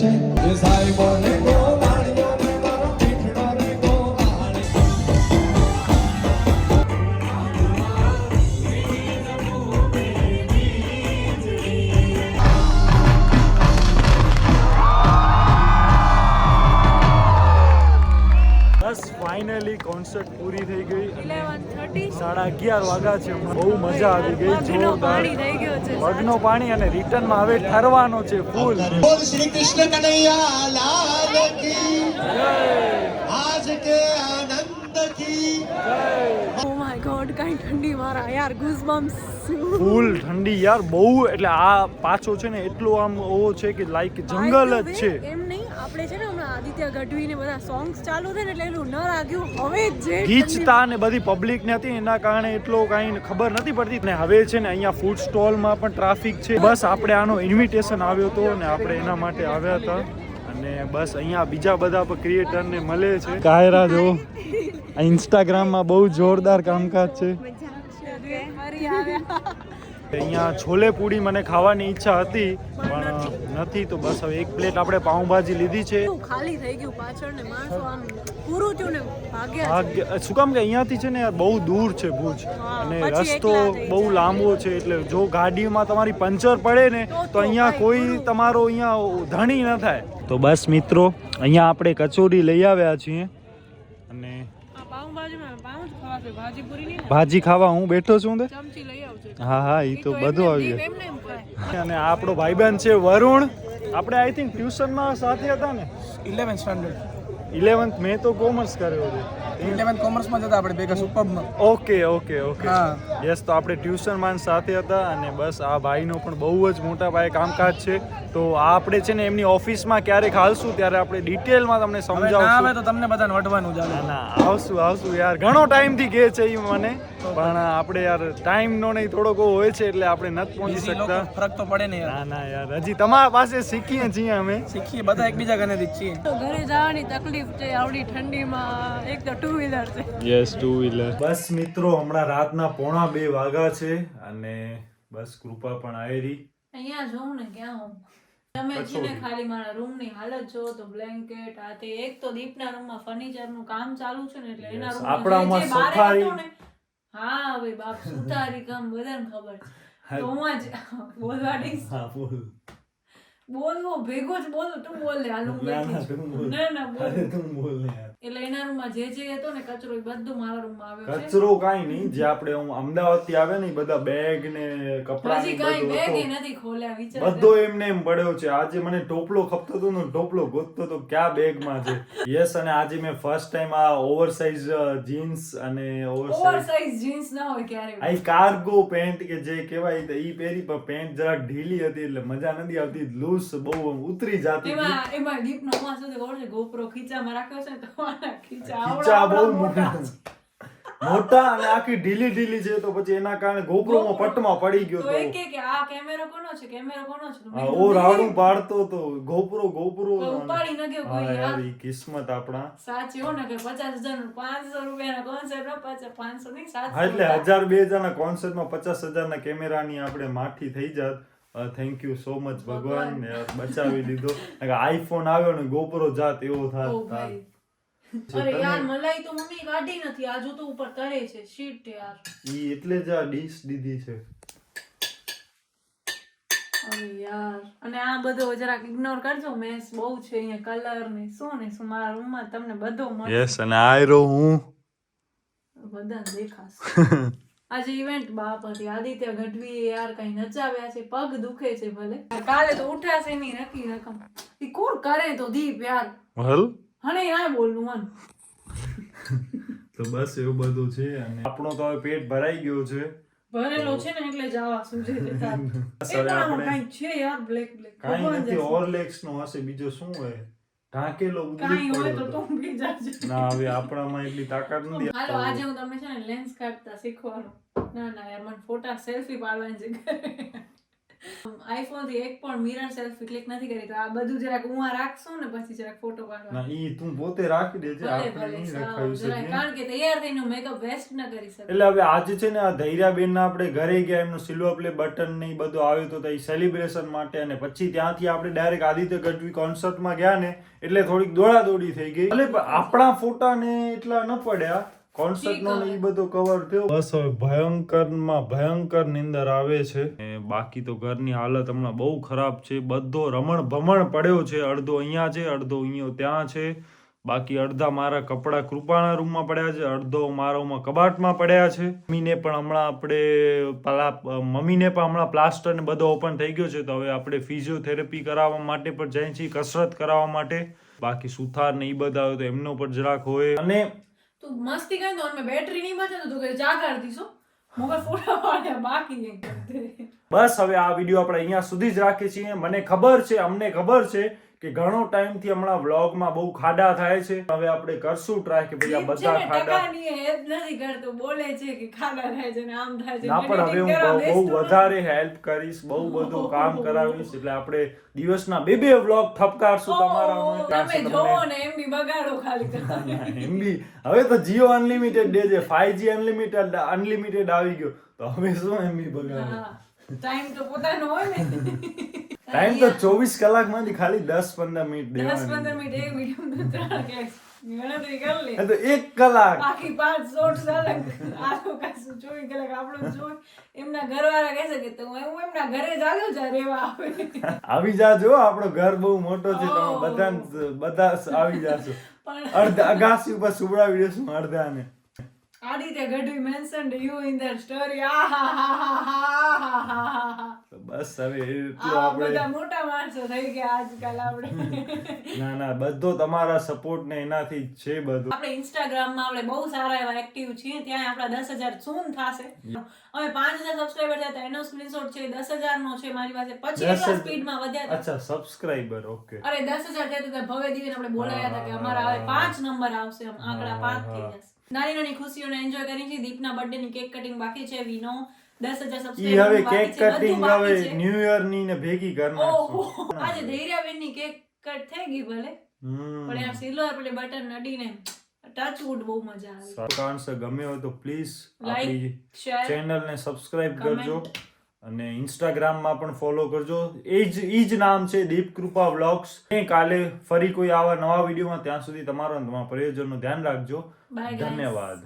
છે એ સાહેબો રે ગોવાળિયો રે મારો પીઠડો રે ગોવાળિયો. બસ ફાઇનલી કોન્સર્ટ પૂરી થઈ ગઈ. 11:30 11:30 વાગ્યા છે. બહુ મજા આવી ગઈ. પગનો પાણી થઈ ગયો છે. પગનો પાણી અને રિટર્નમાં હવે ઠરવાનો છે ફૂલ. બોલ શ્રી કૃષ્ણ કનૈયા લાલ કી આજ કે આનંદ કી. ઓ માય ગોડ કાઈ ઠંડી મારા યાર ગૂઝબમ્સ. ફૂલ ઠંડી યાર બહુ. એટલે આ પાછો છે ને એટલો આમ ઓવો છે કે લાઈક જંગલ જ છે. એમ નહીં આપણે છે ને હમણાં આદિત્ય ગઢવી ને બધા સોંગ્સ ચાલુ થાય ને એટલે એનું ન લાગ્યું. હવે જે ગીચતા ને બધી પબ્લિક ને હતી એના કારણે એટલો કાંઈ ખબર નથી પડતી. ને હવે છે ને અહીંયા ફૂડ સ્ટોલમાં પણ ટ્રાફિક છે. બસ આપણે આનો ઇન્વિટેશન આવ્યો હતો ને આપણે એના માટે આવ્યા હતા. અને બસ અહીંયા બીજા બધા પણ ક્રિએટરને મળે છે. કાયરા જો ઇન્સ્ટાગ્રામમાં બહુ જોરદાર કામકાજ છે. ફરી આવ્યા. અહીંયા છોલે પૂરી મને ખાવાની ઈચ્છા હતી પણ નથી. તો બસ હવે એક પ્લેટ આપણે પાઉંભાજી લીધી છે. ખાલી થઈ ગયું પાછળ ને માણસો આમ પૂરું થયું ને ભાગ્યા. શું કામ કે અહીંયાથી છે ને યાર બહુ દૂર છે ભુજ અને પછી રસ્તો એકલા થઈ બહુ જાય. લાંબો છે. એટલે જો ગાડીમાં તમારી પંચર પડે ને તો અહીંયા કોઈ તમારો અહીંયા ધણી ન થાય. તો બસ મિત્રો અહીંયા આપણે કચોરી લઈ આવ્યા છીએ અને પાઉંભાજીમાં પાઉં જ ખવાશે ભાજી પૂરી નહીં. ભાજી ખાવા હું બેઠો છું તે. ચમચી લઈ આવજો. હા હા એ તો બધું આવી દીપ એમને એમ ખાય. ગયું. અને આ આપણો ભાઈબંધ છે વરુણ. આપણે આઈ થિંક ટ્યુશનમાં સાથે હતા ને. 11th સ્ટાન્ડર્ડ 11th મેં તો કોમર્સ કર્યો છે. 11th કોમર્સમાં જતા આપણે ભેગા સુપરમાં. ઓકે ઓકે ઓકે હા. યસ. તો આપણે ટ્યુશન માન સાથે હતા અને બસ આ ભાઈનો પણ બહુ જ મોટા પાયે કામકાજ છે. તો આ આપણે છે ને એમની ઓફિસમાં ક્યારેક હાલશું ત્યારે આપણે ડિટેલમાં તમને હવે ના આવે સમજાવશું. તો તમને બધાને વઢવાનું ચાલે. ના ના આવશું આવશું યાર. ઘણો ટાઈમથી કહે છે એ મને પણ આપણે યાર ટાઈમનો નહીં થોડોક હોય છે એટલે આપણે નથી પહોંચી બીજી લોકો શકતા. ફરક તો પડે ને યાર. ના ના યાર હજી તમારા પાસે શીખીએ છીએ અમે. શીખીએ બધા એકબીજા ઘરેથી જ છીએ. તો ઘરે જવાની તકલીફ છે આવડી ઠંડીમાં. એક તો 2 વ્હીલર છે. Yes 2 wheeler. બસ મિત્રો હમણાં રાતના 1:45 વાગ્યા છે અને બસ કૃપા પણ આવી. અહીંયા જોઉં ને ક્યાં હું તમે છે ને ખાલી મારા રૂમ ની હાલત જો તો બ્લેન્કેટ આ તે. એક તો દીપના રૂમમાં ફર્નિચર નું કામ ચાલુ છે ને એટલે એના Yes, રૂમમાં આપણામાં જે બારે સફાઈ. હતો ને. હા ભાઈ બાપ સુતારી કામ બધાને ખબર છે. તો હું જ બોલવા દઈશ. હા બોલ. બોલવો ભેગો જ બોલો. તું બોલ લે હાલ હું ના ના બેઠી તું છું. બોલ. ના ના બોલ. અરે તું બોલ ને યાર. એટલે એના રૂમમાં જે હતો ને કચરો એ બધું મારા રૂમમાં આવ્યો છે. કચરો કાઈ નહીં. જે આપણે અમદાવાદ થી આવે ને ઈ બધા બેગ ને કપડા હજી કઈ બેગ નથી ખોલ્યા વિચાર બધો એમને એમ પડ્યો છે. આજે મને ટોપલો ખપતો હતો ને ટોપલો ગોતતો તો ક્યાં બેગમાં છે. યસ. અને આજે મેં ફર્સ્ટ ટાઈમ આ ઓવરસાઇઝ જીન્સ અને ઓવરસાઇઝ ઓવરસાઇઝ જીન્સ ના હોય ક્યારે. આ કાર્ગો પેન્ટ કે જે કહેવાય ઈ પહેરી પણ પેન્ટ જરાક ઢીલી હતી એટલે મજા નથી આવતી. લૂઝ બહુ ઉતરી જાતી હતી. એમાં ડીપ નો માં સુધી ખબર છે ગોપ્રો ખીચામાં રાખ્યો છે ને તો આના ખીચા ખીચા બહુ આવડા મોટા મોટા અને આખી ઢીલી છે તો પછી એના કારણે ગોપ્રોમાં પટમાં પડી ગયો તો તો એ કે આ કેમેરો કોનો છે કેમેરો કોનો છે તો મેં હા, કીધું, ઓ રાવડું પાડતો તો ગોપ્રો તો ઉપાડી ન ગયો કોઈ હા યાર યાર. ઈ કિસ્મત આપણા. સાચી હો ને કે 50,000 નું 500 રૂપિયાના કોન્સર્ટ માં 500 નહીં 700 હા એટલે 1000-2000 ના કોન્સર્ટમાં 50,000 ના કેમેરાની આપણે માઠી થઈ જાત. થેન્ક યુ સો મચ ભગવાન ને યાર બચાવી લીધો. આઈફોન આવ્યો ને ગોપ્રો જાત એવો ઓ થાત. ભાઈ. અરે યાર મલાઈ તો મમ્મી કાઢી નથી આ જો તો ઉપર તરે છે શીટ યાર. ઈ એટલે જ આ ડીશ દીધી છે. અરે યાર અને આ બધો જરાક ઇગ્નોર કરજો મેસ બહુ છે અહીંયા કલર ને શું મારા રૂમમાં તમને બધો મળે. યસ. અને આયરો હું બધાને દેખાશે. આજે ઇવેન્ટ બાપ હતી આદિત્ય ગઢવી યાર કઈ નચાવ્યા છે. પગ દુખે છે ભલે કાલે તો ઉઠાશે નહીં નક્કી રકમ. ઈ કોણ કરે તો દીપ યાર હલ હણે આ બોલનું મન. તો બસ એવું બધું છે અને આપણો તો હવે પેટ ભરાઈ ગયો છે. ભરેલો છે ને એટલે જવા સુજે છે તાર. બસ હવે એનામાં આપણે કઈ છે યાર બ્લેક કાઈ નથી. ઓરલેક્સ નો હશે બીજો શું હોય. ઢાંકેલો કાઈ ઉડી હોય તો પડ્યો તું બી જાજે. ના હવે આપણામાં એટલી તાકાત નથી. હાલો આજે હું તમને છે ને લેન્સ કાઢતા શીખવાનું. ના ના યાર મને ફોટા સેલ્ફી પાડવાની છે. આઈફોન થી એક પણ મિરર સેલ્ફી ક્લિક નથી કરી તો આ બધું જરાક હું રાખશું ને પછી જરાક ફોટો પાડવા ના ઈ તું પોતે રાખી દેજે, ભલે આપણે ભલે નહીં સાવ રખાવી જરાક, શકીએ. કારણ કે તૈયાર થઈને મેકઅપ વેસ્ટ ન કરી શકે. એટલે હવે આજે છે ને આ ધૈર્યાબેન આપણે ઘરે ગયા, એમનું સિલ્વર પ્લે બટન ને ઈ બધું આવ્યું તો એ સેલિબ્રેશન માટે, અને પછી ત્યાંથી આપણે ડાયરેક્ટ આદિત્ય ગઢવી કોન્સર્ટમાં ગયા ને એટલે થોડીક દોડાદોડી થઈ ગઈ. ભલે પણ આપણા ફોટા ને એટલા ન પડ્યા, કોન્સર્ટ નો ને ઈ બધો કવર થયો. બસ હવે ભયંકર માં ભયંકર નીંદર આવે છે. બાકી તો ઘરની હાલત હમણાં બહુ ખરાબ છે, બધો રમણ ભમણ પડ્યો છે, અડધો અહીંયા છે, અડધો અહીંયા ત્યાં છે. બાકી અડધા મારા કપડાં કૃપાના રૂમમાં પડ્યા છે, અડધો મારામાં કબાટમાં પડ્યા છે. મમ્મીને પણ હમણાં પ્લાસ્ટર ને બધો ઓપન થઈ ગયો છે, તો હવે આપણે ફિઝિયોથેરાપી કરાવવા માટે પણ જઈએ છીએ, કસરત કરાવવા માટે. બાકી સુથાર ને ઈ બધા હોય તો એમનો પણ જરાક હોય. અને તું મસ્તી કરી તો મેં બેટરી નહીં બચે તો તું કે જાગાડ દીશો મગર ફોટા પાડ્યા બાકી એક. બસ હવે આ વિડીયો આપણે અહીંયા સુધી જ રાખીએ છીએ. મને ખબર છે, અમને ખબર છે કે ઘણો ટાઈમ થી હમણાં વ્લોગમાં બહુ ખાડા થાય છે. હવે આપણે કરશું ટ્રાય કે ભાઈ આ બધા ખાડા હેલ્પ નથી કરતો, બોલે છે કે ખાડા થાય છે ને આમ થાય છે. ના, પણ હવે હું બહુ વધારે હેલ્પ કરીશ, બહુ બધું કામ કરાવીશ. એટલે આપણે દિવસના 2 વ્લોગ ઠપકારશું તમારા. તમે જોવો ને એમબી બગાડો ખાલી એમબી હવે તો જીઓ અનલિમિટેડ દેજે, 5G અનલિમિટેડ આવી ગયો તો હવે શું એમબી બગાડો. ટાઈમ તો પોતાનો હોય ને. ટાઈમ તો 24 કલાકમાંથી ખાલી 10-15 મિનિટ 10-15 મિનિટ એક વિડીયો 3 કે ગણતરી કરી લે તો 1 કલાક બાકી 5 શોર્ટ્સ અલગ. આ તો કાશું 24 કલાક આપણો જોઈ એમના ઘરવાળા કહે છે કે તો હું એમના ઘરે જ આવ્યો જ રેવા આવે. આવી જાજો, આપણો ઘર બહુ મોટો છે, તમે બધા આવી જાશો. પણ અડધા અગાસી ઉપર સુવડાવી દેશું અડધાને. Aditya Gadhvi mentioned you in the story. આહાહાહાહાહાહા. બસ હવે એટલું આ આપણે બધા મોટા માણસો થઈ ગયા આજકાલ આપણે. ના બધો તમારા સપોર્ટ ને એનાથી જ છે બધું. આપણે ઇન્સ્ટાગ્રામ માં આપણે બહુ સારા એવા એક્ટિવ છીએ, ત્યાં આપણા 10,000 સૂન થાશે. હવે 5,000 સબસ્ક્રાઇબર છે તો એનો સ્ક્રીનશોટ છે 10,000 નો છે મારી પાસે. પછી એટલા સ્પીડમાં વધ્યા હતા. અચ્છા, સબસ્ક્રાઇબર, ઓકે. અરે 10,000 થયા તો ભવ્ય દીદીને આપણે બોલાયા હતા કે અમારા હવે 5 નંબર આવશે, આંકડા 5 થઈ જશે. નાની નાની ખુશીઓને એન્જોય કરી છે. દીપના બર્થડે ની કેક કટિંગ બાકી છે. વીનો 10,000 ઈ હવે સબસ્ક્રાઇબર કેક કટિંગ હવે ન્યુ યર ની ને ભેગી કરી નાખશું. આજે ધૈર્યાબેન ની કેક કટ થઈ ગઈ ભલે, પણ યાર સિલ્વર પ્લે બટન નડીને ટચવુડ બહુ મજા આવી. કાંસે ગમે હોય તો પ્લીઝ લાઈક, આપણી શેર, ચેનલ ને સબસ્ક્રાઇબ comment. કરજો અને ઇન્સ્ટાગ્રામ માં પણ ફોલો કરજો. ઈ જ નામ છે, દીપ કૃપા વ્લોગ્સ. કાલે ફરી કોઈ આવા નવા વિડીયોમાં, ત્યાં સુધી તમારા પરિવારજનનું ધ્યાન રાખજો. Bye guys. ધન્યવાદ.